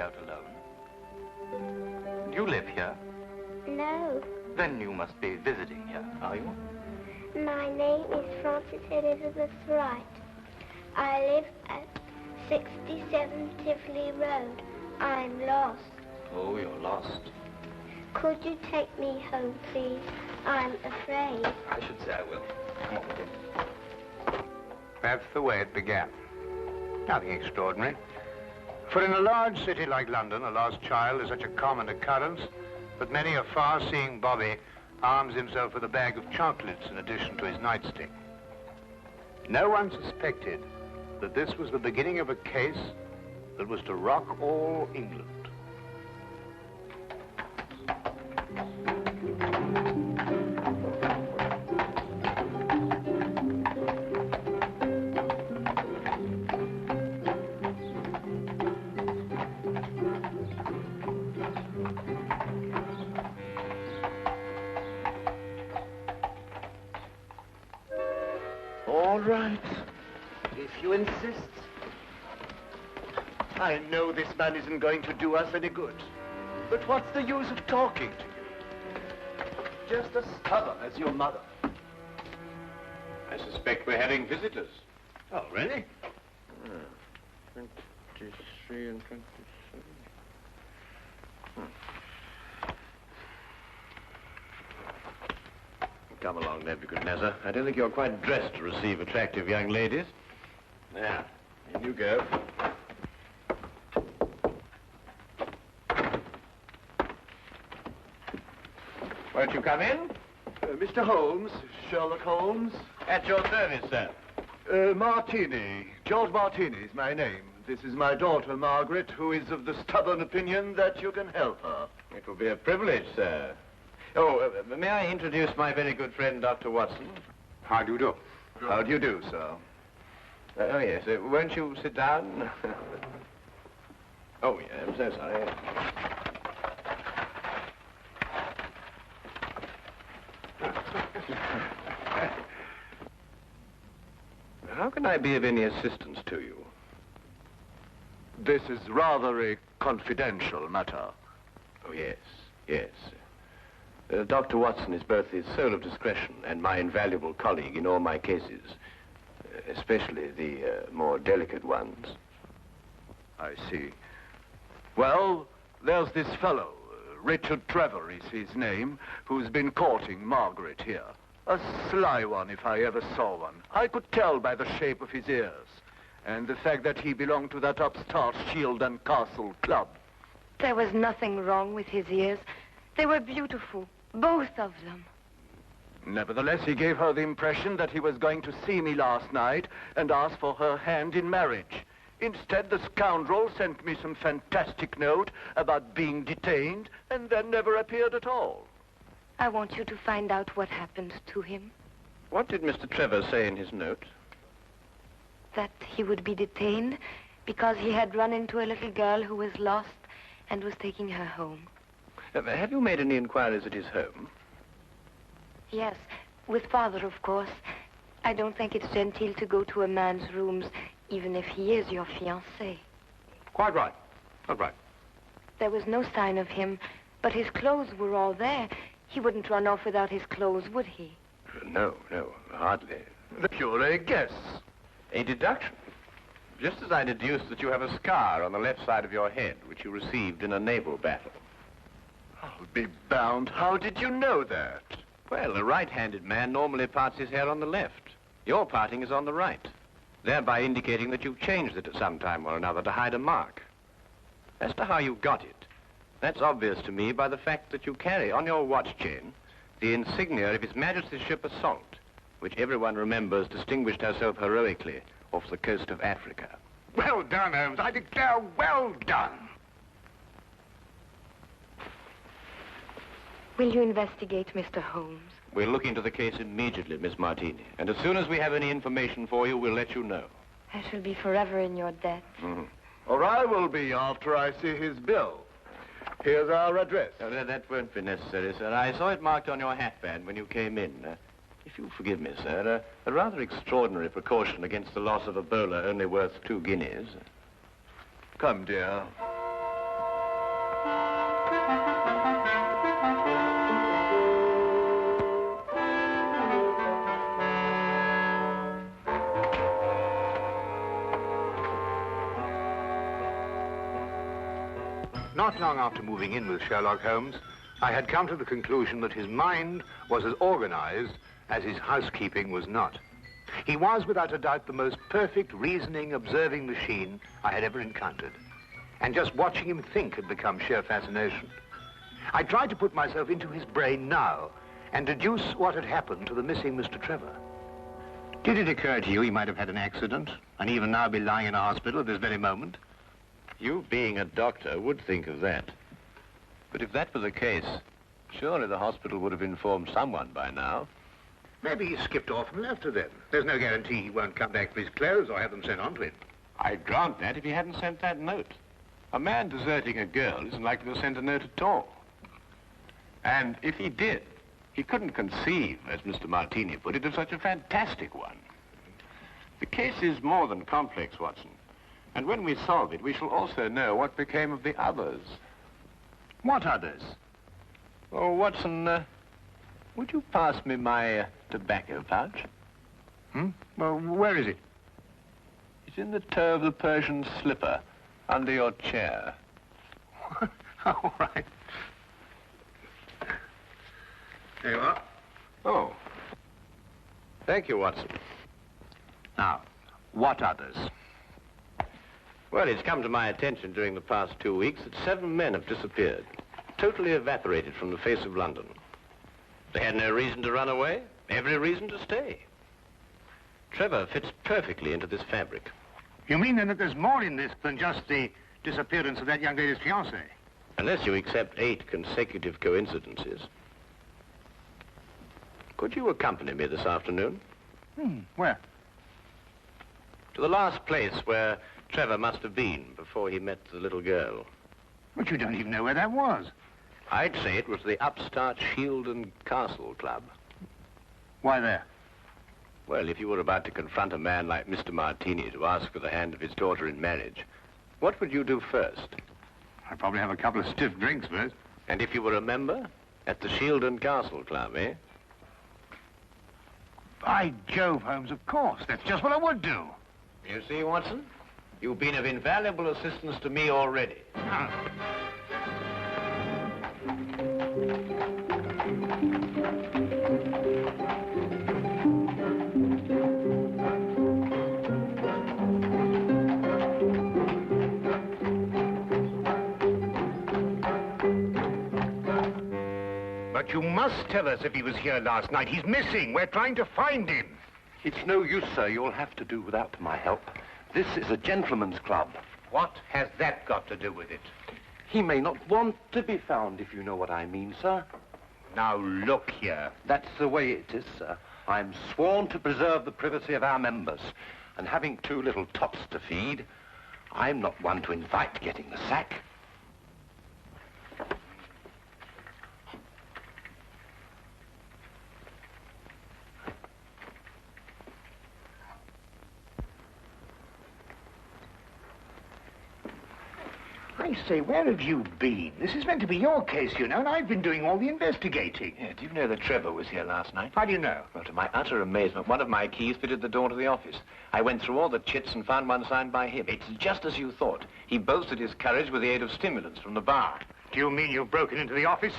out alone. Do you live here? No. Then you must be visiting here, are you? My name is Frances Elizabeth Wright. I live at 67 Tivoli Road. I'm lost. Oh, you're lost. Could you take me home, please? I'm afraid. I should say I will. Come on with you. That's the way it began. Nothing extraordinary. For in a large city like London, a lost child is such a common occurrence that many a far-seeing bobby arms himself with a bag of chocolates in addition to his nightstick. No one suspected that this was the beginning of a case that was to rock all England. All right, if you insist. I know this man isn't going to do us any good. But what's the use of talking to you? Just as stubborn as your mother. I suspect we're having visitors. Oh, really? 23 and 27. Come along, Nebuchadnezzar. I don't think you're quite dressed to receive attractive young ladies. Now, in you go. Won't you come in? Mr. Holmes, Sherlock Holmes. At your service, sir. Martini. George Martini is my name. This is my daughter, Margaret, who is of the stubborn opinion that you can help her. It will be a privilege, sir. Oh, may I introduce my very good friend, Dr. Watson? How do you do? How do you do, sir? Oh, yes. Won't you sit down? Oh, yeah, I'm so sorry. How can I be of any assistance to you? This is rather a confidential matter. Oh, yes, yes. Dr. Watson is both the soul of discretion and my invaluable colleague in all my cases, especially the more delicate ones. I see. Well, there's this fellow, Richard Trevor is his name, who's been courting Margaret here. A sly one, if I ever saw one. I could tell by the shape of his ears, and the fact that he belonged to that upstart Shield and Castle club. There was nothing wrong with his ears. They were beautiful, both of them. Nevertheless, he gave her the impression that he was going to see me last night and ask for her hand in marriage. Instead, the scoundrel sent me some fantastic note about being detained and then never appeared at all. I want you to find out what happened to him. What did Mr. Trevor say in his note? That he would be detained because he had run into a little girl who was lost and was taking her home. Have you made any inquiries at his home? Yes, with Father, of course. I don't think it's genteel to go to a man's rooms, even if he is your fiancé. Quite right. Quite right. There was no sign of him, but his clothes were all there. He wouldn't run off without his clothes, would he? No, hardly. Pure a guess. A deduction. Just as I deduced that you have a scar on the left side of your head, which you received in a naval battle. I'll be bound. How did you know that? Well, a right-handed man normally parts his hair on the left. Your parting is on the right, thereby indicating that you've changed it at some time or another to hide a mark. As to how you got it, that's obvious to me by the fact that you carry on your watch chain the insignia of His Majesty's ship Assault, which everyone remembers distinguished herself heroically off the coast of Africa. Well done, Holmes. I declare, well done. Will you investigate, Mr. Holmes? We'll look into the case immediately, Miss Martini. And as soon as we have any information for you, we'll let you know. I shall be forever in your debt. Mm-hmm. Or I will be after I see his bill. Here's our address. Oh, that won't be necessary, sir. I saw it marked on your hatband when you came in. If you'll forgive me, sir, a rather extraordinary precaution against the loss of a bowler only worth 2 guineas. Come, dear. Not long after moving in with Sherlock Holmes, I had come to the conclusion that his mind was as organized as his housekeeping was not. He was, without a doubt, the most perfect reasoning, observing machine I had ever encountered. And just watching him think had become sheer fascination. I tried to put myself into his brain now and deduce what had happened to the missing Mr. Trevor. Did it occur to you he might have had an accident and even now be lying in a hospital at this very moment? You, being a doctor, would think of that. But if that were the case, surely the hospital would have informed someone by now. Maybe he skipped off and left her then. There's no guarantee he won't come back for his clothes or have them sent on to him. I'd grant that if he hadn't sent that note. A man deserting a girl isn't likely to send a note at all. And if he did, he couldn't conceive, as Mr. Martini put it, of such a fantastic one. The case is more than complex, Watson. And when we solve it, we shall also know what became of the others. What others? Oh, Watson, would you pass me my tobacco pouch? Well, where is it? It's in the toe of the Persian slipper, under your chair. All right. There you are. Oh. Thank you, Watson. Now, what others? Well, it's come to my attention during the past 2 weeks that 7 men have disappeared, totally evaporated from the face of London. They had no reason to run away, every reason to stay. Trevor fits perfectly into this fabric. You mean then that there's more in this than just the disappearance of that young lady's fiancé? Unless you accept 8 consecutive coincidences. Could you accompany me this afternoon? Where? To the last place where Trevor must have been before he met the little girl. But you don't even know where that was. I'd say it was the upstart Shield and Castle Club. Why there? Well, if you were about to confront a man like Mr. Martini to ask for the hand of his daughter in marriage, what would you do first? I'd probably have a couple of stiff drinks first. And if you were a member? At the Shield and Castle Club, eh? By Jove, Holmes, of course. That's just what I would do. You see, Watson? You've been of invaluable assistance to me already. But you must tell us if he was here last night. He's missing. We're trying to find him. It's no use, sir. You'll have to do without my help. This is a gentleman's club. What has that got to do with it? He may not want to be found, if you know what I mean, sir. Now, look here. That's the way it is, sir. I'm sworn to preserve the privacy of our members. And having 2 little tots to feed, I'm not one to invite getting the sack. I say, where have you been? This is meant to be your case, you know, and I've been doing all the investigating. Yeah, do you know that Trevor was here last night? How do you know? Well, to my utter amazement, one of my keys fitted the door to the office. I went through all the chits and found one signed by him. It's just as you thought. He boasted his courage with the aid of stimulants from the bar. Do you mean you've broken into the office?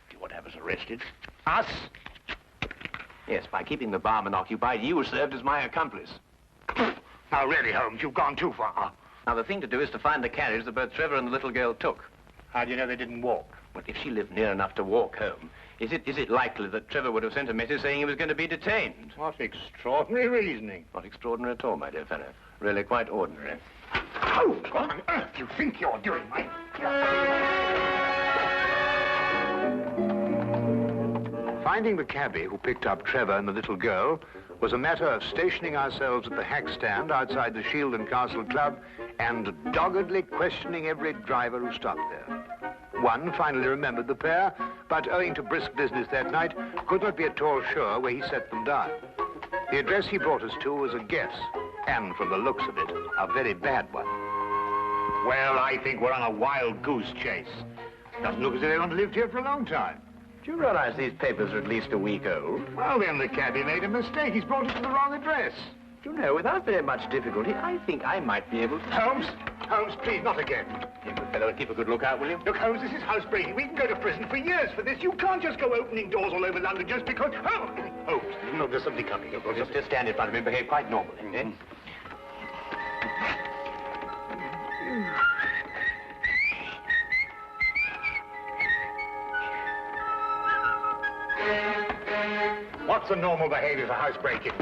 Do you want to have us arrested? Us? Yes, by keeping the barman occupied, you served as my accomplice. Now, really, Holmes, you've gone too far. Now, the thing to do is to find the carriage that both Trevor and the little girl took. How do you know they didn't walk? Well, if she lived near enough to walk home, is it likely that Trevor would have sent a message saying he was going to be detained? What extraordinary reasoning. Not extraordinary at all, my dear fellow. Really quite ordinary. Oh, what on earth do you think you're doing, mate? Finding the cabbie who picked up Trevor and the little girl was a matter of stationing ourselves at the hack stand outside the Shield and Castle Club and doggedly questioning every driver who stopped there. One finally remembered the pair, but owing to brisk business that night, could not be at all sure where he set them down. The address he brought us to was a guess, and from the looks of it, a very bad one. Well, I think we're on a wild goose chase. Doesn't look as if they've lived here for a long time. Do you realize these papers are at least a week old? Well, then the cabbie made a mistake. He's brought us to the wrong address. Do you know, without very much difficulty, I think I might be able to... Holmes! Holmes, please, not again. You good fellow, keep a good lookout, will you? Look, Holmes, this is housebreaking. We can go to prison for years for this. You can't just go opening doors all over London just because... Oh, Holmes, no, there's somebody coming. Just stand in front of me and behave quite normally, eh? What's the normal behavior for housebreaking?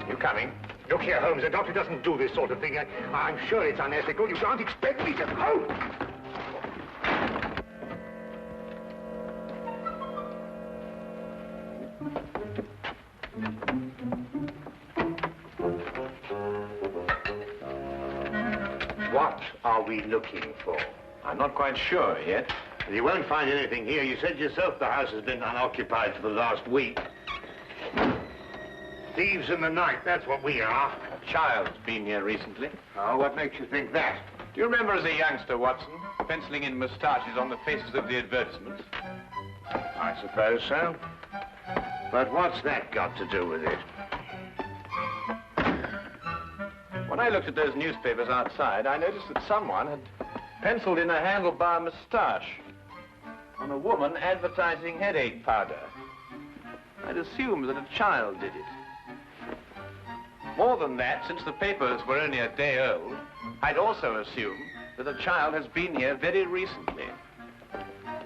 You coming? Look here, Holmes, the doctor doesn't do this sort of thing. I'm sure it's unethical. You can't expect me to... Oh! What are we looking for? I'm not quite sure yet. You won't find anything here. You said yourself the house has been unoccupied for the last week. Thieves in the night, that's what we are. A child's been here recently. Oh, what makes you think that? Do you remember as a youngster, Watson, penciling in moustaches on the faces of the advertisements? I suppose so. But what's that got to do with it? When I looked at those newspapers outside, I noticed that someone had penciled in a handlebar moustache on a woman advertising headache powder. I'd assumed that a child did it. More than that, since the papers were only a day old, I'd also assumed that a child has been here very recently.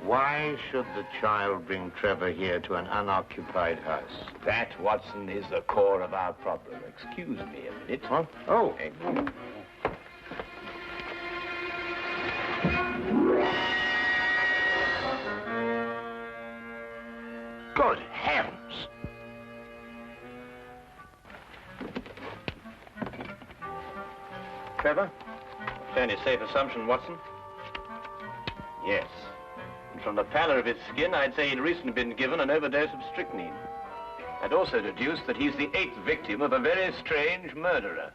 Why should the child bring Trevor here to an unoccupied house? That, Watson, is the core of our problem. Excuse me a minute. What? Oh. Good heavens! Trevor? Fairly safe assumption, Watson. Yes. And from the pallor of his skin, I'd say he'd recently been given an overdose of strychnine. I'd also deduce that he's the 8th victim of a very strange murderer.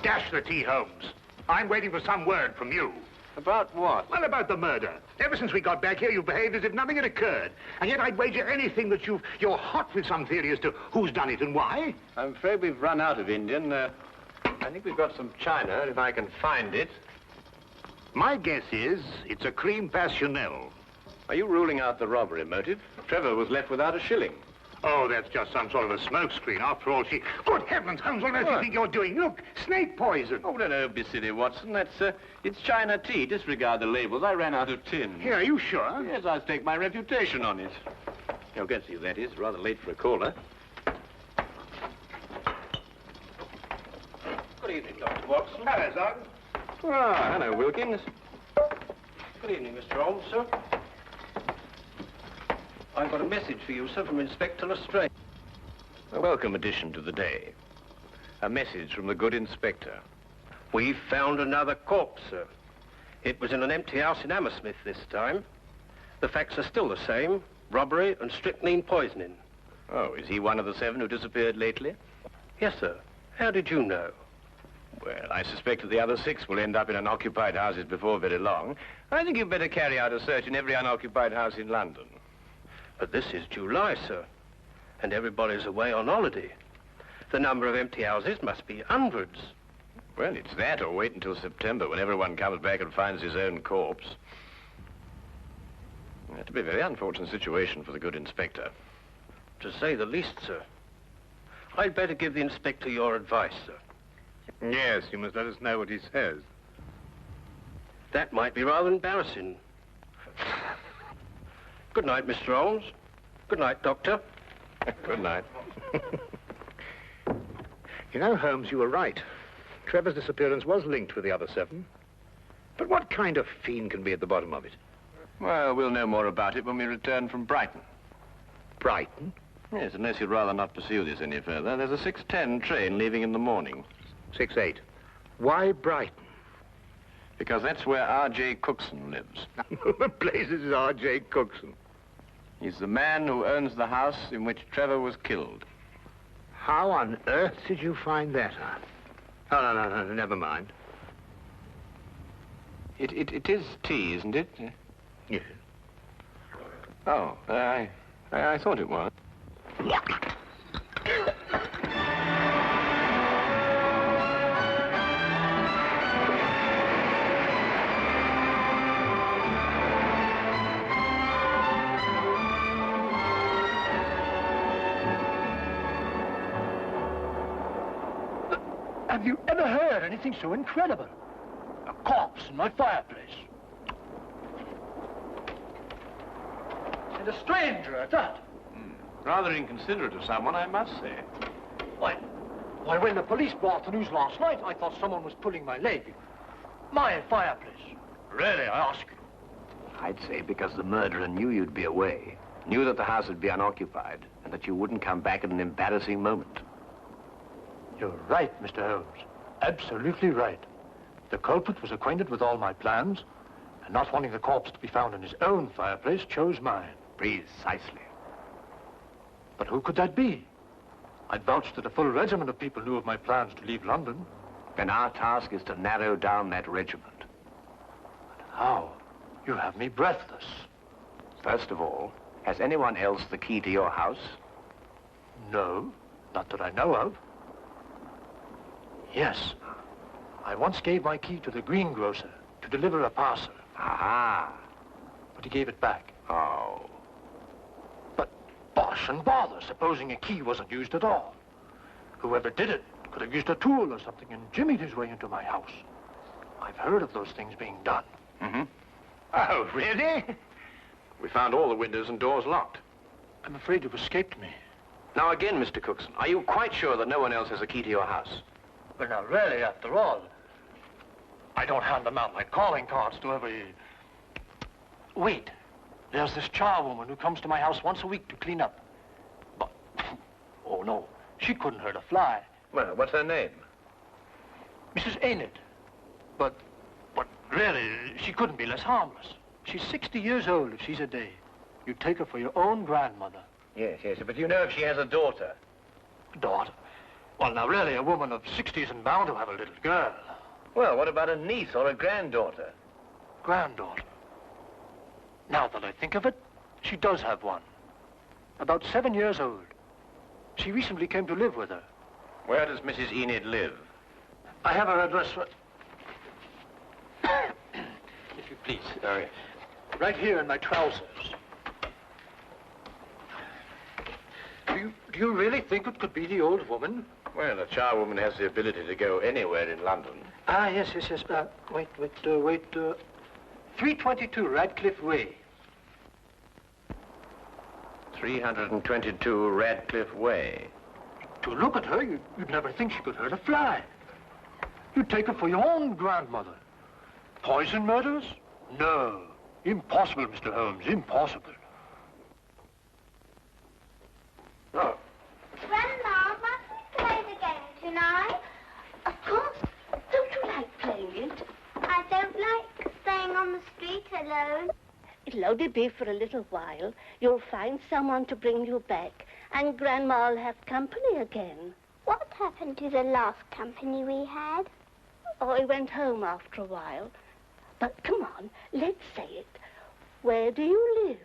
Dash the tea, Holmes. I'm waiting for some word from you. About what? Well, about the murder. Ever since we got back here, you've behaved as if nothing had occurred. And yet I'd wager anything that you're hot with some theory as to who's done it and why. I'm afraid we've run out of Indian. I think we've got some china, if I can find it. My guess is it's a cream passionel. Are you ruling out the robbery motive? Trevor was left without a shilling. Oh, that's just some sort of a smokescreen. After all, she... Good heavens, Holmes, what on earth do you think you're doing? Look, snake poison. Oh, no, don't be silly, Watson. It's China tea. Disregard the labels. I ran out of tin. Here, are you sure? Yes, I stake my reputation on it. You'll get to you, that is. Rather late for a caller. Good evening, Dr. Watson. Hello, Zog. Ah, hello, Wilkins. Good evening, Mr. Holmes, sir. I've got a message for you, sir, from Inspector Lestrade. A welcome addition to the day. A message from the good inspector. We've found another corpse, sir. It was in an empty house in Hammersmith this time. The facts are still the same. Robbery and strychnine poisoning. Oh, is he one of the 7 who disappeared lately? Yes, sir. How did you know? Well, I suspect that the other 6 will end up in unoccupied houses before very long. I think you'd better carry out a search in every unoccupied house in London. But this is July, sir, and everybody's away on holiday. The number of empty houses must be hundreds. Well, it's that, or wait until September, when everyone comes back and finds his own corpse. It'll be a very unfortunate situation for the good inspector. To say the least, sir. I'd better give the inspector your advice, sir. Yes, you must let us know what he says. That might be rather embarrassing. Good night, Mr. Holmes. Good night, Doctor. Good night. You know, Holmes, you were right. Trevor's disappearance was linked with the other 7. But what kind of fiend can be at the bottom of it? Well, we'll know more about it when we return from Brighton. Brighton? Yes, unless you'd rather not pursue this any further. There's a 6:10 train leaving in the morning. 6:08. Why Brighton? Because that's where R.J. Cookson lives. The place is R.J. Cookson. He's the man who owns the house in which Trevor was killed. How on earth did you find that out? Oh, no, never mind. It is tea, isn't it? Yes. Oh, I thought it was. Have you ever heard anything so incredible? A corpse in my fireplace. And a stranger at that. Rather inconsiderate of someone, I must say. Why, when the police brought the news last night, I thought someone was pulling my leg. My fireplace. Really, I ask you. I'd say because the murderer knew you'd be away, knew that the house would be unoccupied, and that you wouldn't come back at an embarrassing moment. You're right, Mr. Holmes. Absolutely right. The culprit was acquainted with all my plans, and not wanting the corpse to be found in his own fireplace, chose mine. Precisely. But who could that be? I'd vouched that a full regiment of people knew of my plans to leave London. Then our task is to narrow down that regiment. How? You have me breathless. First of all, has anyone else the key to your house? No, not that I know of. Yes. I once gave my key to the greengrocer to deliver a parcel. Aha. But he gave it back. Oh. But bosh and bother, supposing a key wasn't used at all. Whoever did it could have used a tool or something and jimmied his way into my house. I've heard of those things being done. Mm-hmm. Oh, really? We found all the windows and doors locked. I'm afraid you've escaped me. Now again, Mr. Cookson, are you quite sure that no one else has a key to your house? Well, now, really, after all, I don't hand them out like calling cards to every... Wait. There's this charwoman who comes to my house once a week to clean up. But, oh, no, she couldn't hurt a fly. Well, what's her name? Mrs. Enid. But really, she couldn't be less harmless. She's 60 years old if she's a day. You take her for your own grandmother. Yes, but you know if she has a daughter? Daughter? Well, now, really, a woman of 60 isn't bound to have a little girl. Well, what about a niece or a granddaughter? Granddaughter. Now that I think of it, she does have one. About 7 years old. She recently came to live with her. Where does Mrs. Enid live? I have her address if you please. Sorry. Right here in my trousers. Do you really think it could be the old woman? Well, a charwoman has the ability to go anywhere in London. Ah, yes. Wait. 322 Radcliffe Way. 322 Radcliffe Way. To look at her, you'd never think she could hurt a fly. You'd take her for your own grandmother. Poison murders? No. Impossible, Mr. Holmes, impossible. Oh. Grandma, must we play the game tonight? Of course. Don't you like playing it? I don't like staying on the street alone. It'll only be for a little while. You'll find someone to bring you back, and Grandma'll have company again. What happened to the last company we had? Oh, he went home after a while. But come on, let's say it. Where do you live?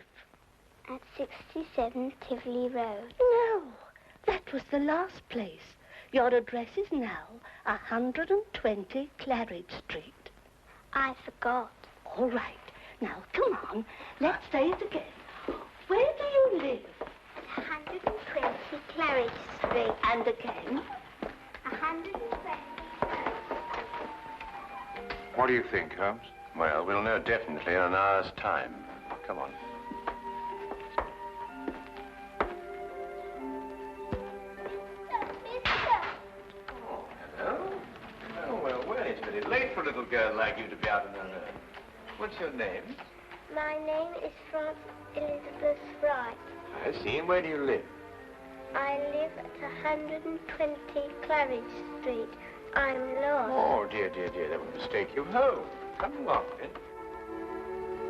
At 67 Tivoli Road. No, that was the last place. Your address is now 120 Claridge Street. I forgot. All right. Now, come on. Let's say it again. Where do you live? At 120 Claridge Street. And again? 120. What do you think, Holmes? Well, we'll know definitely in an hour's time. Come on. Oh, hello. Oh, well, it's pretty late for a little girl like you to be out on her own. What's your name? My name is Frances Elizabeth Wright. I see. And where do you live? I live at 120 Claridge Street. I'm lost. Oh, dear. That would mistake you home. Come along, then.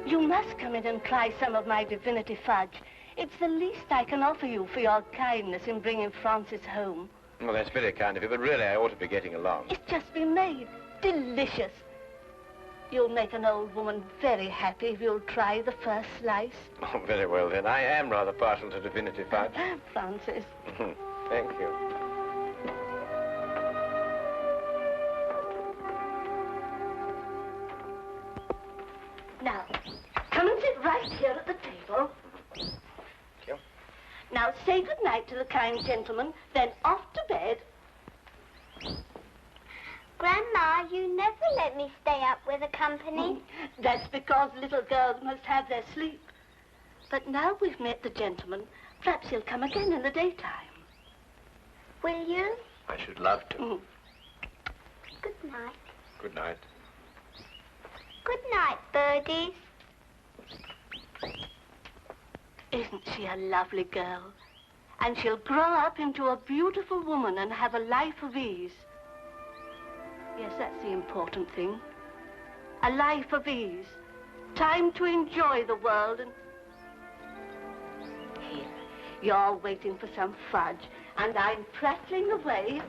You must come in and try some of my divinity fudge. It's the least I can offer you for your kindness in bringing Francis home. Well, that's very kind of you, but really I ought to be getting along. It's just been made. Delicious. You'll make an old woman very happy if you'll try the first slice. Oh, very well, then. I am rather partial to divinity fudge. Francis. Thank you. Now, come and sit right here at the table. Thank you. Now, say good night to the kind gentleman, then off to bed. Grandma, you never let me stay up with the company. That's because little girls must have their sleep. But now we've met the gentleman, perhaps he'll come again in the daytime. Will you? I should love to. Good night. Good night. Good night, birdies. Isn't she a lovely girl? And she'll grow up into a beautiful woman and have a life of ease. Yes, that's the important thing. A life of ease. Time to enjoy the world and... Here, you're waiting for some fudge, and I'm prattling away.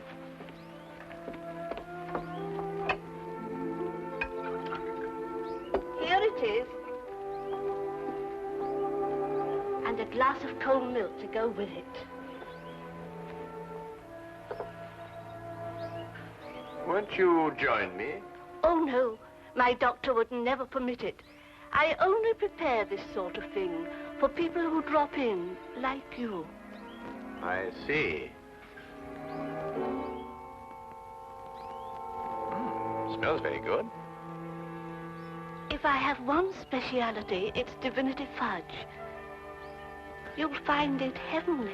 Here it is. And a glass of cold milk to go with it. Won't you join me? Oh, no. My doctor would never permit it. I only prepare this sort of thing for people who drop in, like you. I see. Smells very good. If I have one speciality, it's divinity fudge. You'll find it heavenly.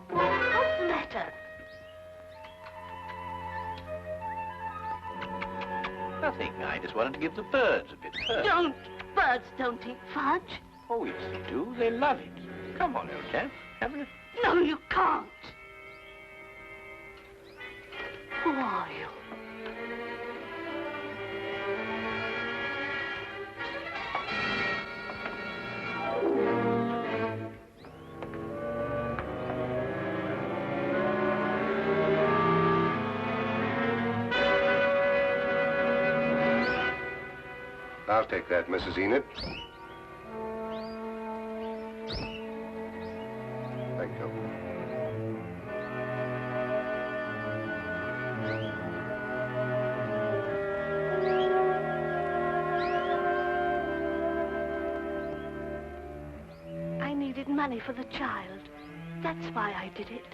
What's the matter? Nothing. I just wanted to give the birds a bit first. Don't. Birds don't eat fudge. Oh, yes, they do. They love it. Come on, old chap. Have a... No, you can't. Who are you? I'll take that, Mrs. Enid. Thank you. I needed money for the child. That's why I did it.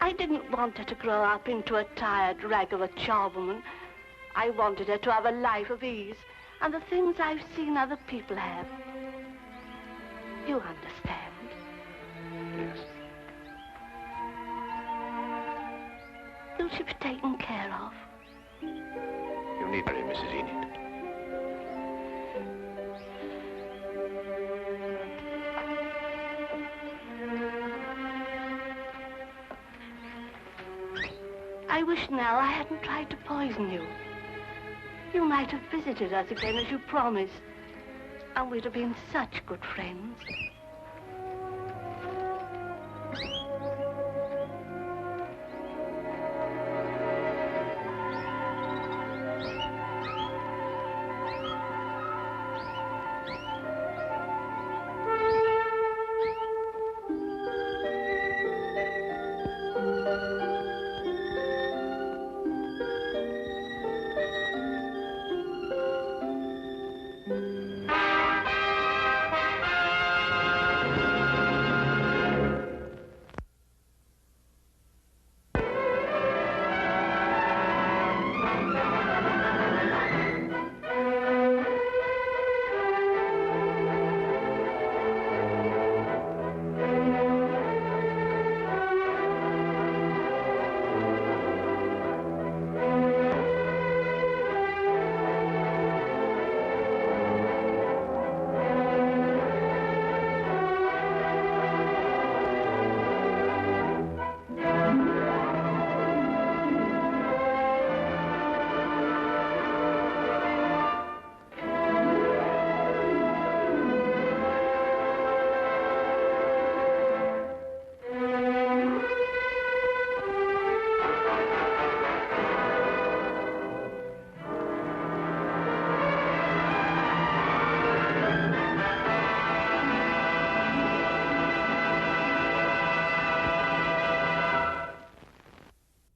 I didn't want her to grow up into a tired rag of a charwoman. I wanted her to have a life of ease and the things I've seen other people have. You understand? Yes. Will she be taken care of? You need her, Mrs. Enid. I wish now I hadn't tried to poison you. You might have visited us again as you promised, and we'd have been such good friends.